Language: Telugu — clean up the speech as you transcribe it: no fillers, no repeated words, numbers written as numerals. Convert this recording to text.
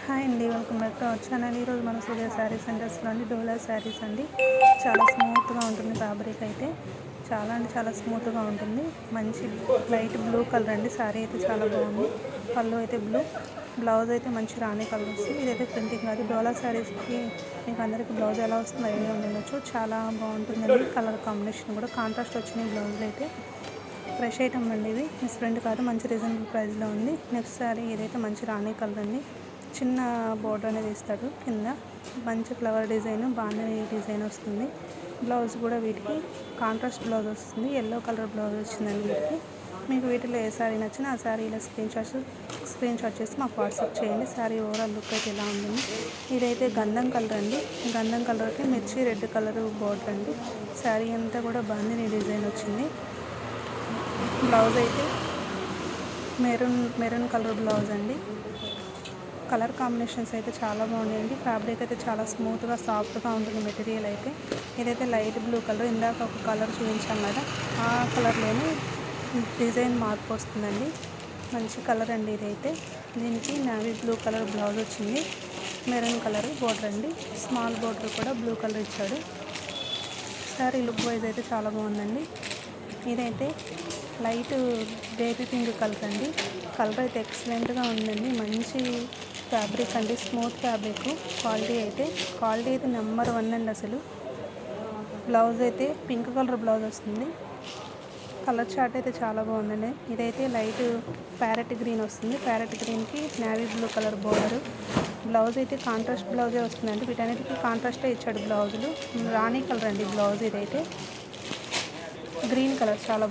హాయ్ అండి, welcome back to our channel. ఈరోజు మన సూర్య శారీ సెంటర్స్లో అండి డోలా శారీస్ అండి. చాలా స్మూత్గా ఉంటుంది ఫ్యాబ్రిక్ అయితే. చాలా అంటే చాలా స్మూత్గా ఉంటుంది. మంచి లైట్ బ్లూ కలర్ అండి. శారీ అయితే చాలా బాగుంది. పళ్ళు అయితే బ్లూ, బ్లౌజ్ అయితే మంచి రాణి కలర్ వస్తుంది. ఇదైతే ప్రింటింగ్ కాదు. డోలా శారీస్కి మీకు అందరికీ బ్లౌజ్ ఎలా వస్తుందో ఐడియా ఉండొచ్చు. చాలా బాగుంటుందండి. కలర్ కాంబినేషన్ కూడా కాంట్రాస్ట్ వచ్చినాయి బ్లౌజులు అయితే. ఫ్రెష్ ఐటమ్ అండి. ఇది మిస్ ప్రింట్ కాదు, మంచి రీజనబుల్ ప్రైస్లో ఉంది. నెక్స్ట్ శారీ ఇదైతే మంచి రాణి కలర్ అండి. చిన్న బోర్డర్ అనేది ఇస్తాడు కింద. మంచి ఫ్లవర్ డిజైన్, బాగానే డిజైన్ వస్తుంది. బ్లౌజ్ కూడా వీటికి కాంట్రాస్ట్ బ్లౌజ్ వస్తుంది. ఎల్లో కలర్ బ్లౌజ్ వచ్చిందండి వీటికి. మీకు వీటిలో ఏ శారీ నచ్చినా ఆ శారీలో స్క్రీన్ షాట్ చేసి మాకు వాట్సాప్ చేయండి. శారీ ఓవరాల్ లుక్ అయితే ఎలా ఉంటుంది. ఇదైతే గంధం కలర్ అండి. గంధం కలర్కి మిర్చి రెడ్ కలర్ బోర్డర్ అండి. శారీ అంతా కూడా బాగుంది డిజైన్ వచ్చింది. బ్లౌజ్ అయితే మెరూన్ కలర్ బ్లౌజ్ అండి. కలర్ కాంబినేషన్స్ అయితే చాలా బాగున్నాయండి. ఫ్యాబ్రిక్ అయితే చాలా స్మూత్గా సాఫ్ట్గా ఉంటుంది మెటీరియల్ అయితే. ఇదైతే లైట్ బ్లూ కలర్. ఇందాక ఒక కలర్ చూపించాం కదా, ఆ కలర్లోనే డిజైన్ మార్పు వస్తుందండి. మంచి కలర్ అండి ఇదైతే. దీనికి నావీ బ్లూ కలర్ బ్లౌజ్ వచ్చింది. మెరూన్ కలర్ బోర్డర్ అండి. స్మాల్ బోర్డర్ కూడా బ్లూ కలర్ ఇచ్చాడు. సారీ లుక్ వైజ్ అయితే చాలా బాగుందండి. ఇదైతే లైట్ బేబీ పింక్ కలర్ అండి. కలర్ అయితే ఎక్సలెంట్గా ఉందండి. మంచి ఫ్యాబ్రిక్ అండి, స్మూత్ ఫ్యాబ్రిక్. క్వాలిటీ అయితే నెంబర్ 1 అండి అసలు. బ్లౌజ్ అయితే పింక్ కలర్ బ్లౌజ్ వస్తుంది. కలర్ చార్ట్ అయితే చాలా బాగుందండి. ఇదైతే లైట్ ప్యారెట్ గ్రీన్ వస్తుంది. ప్యారెట్ గ్రీన్కి navy blue colour border. Blouse అయితే కాంట్రాస్ట్ బ్లౌజే వస్తుందండి. వీటన్నిటికీ కాంట్రాస్టే ఇచ్చాడు బ్లౌజులు. రాణి కలర్ అండి బ్లౌజ్. ఇదైతే గ్రీన్ కలర్ చాలా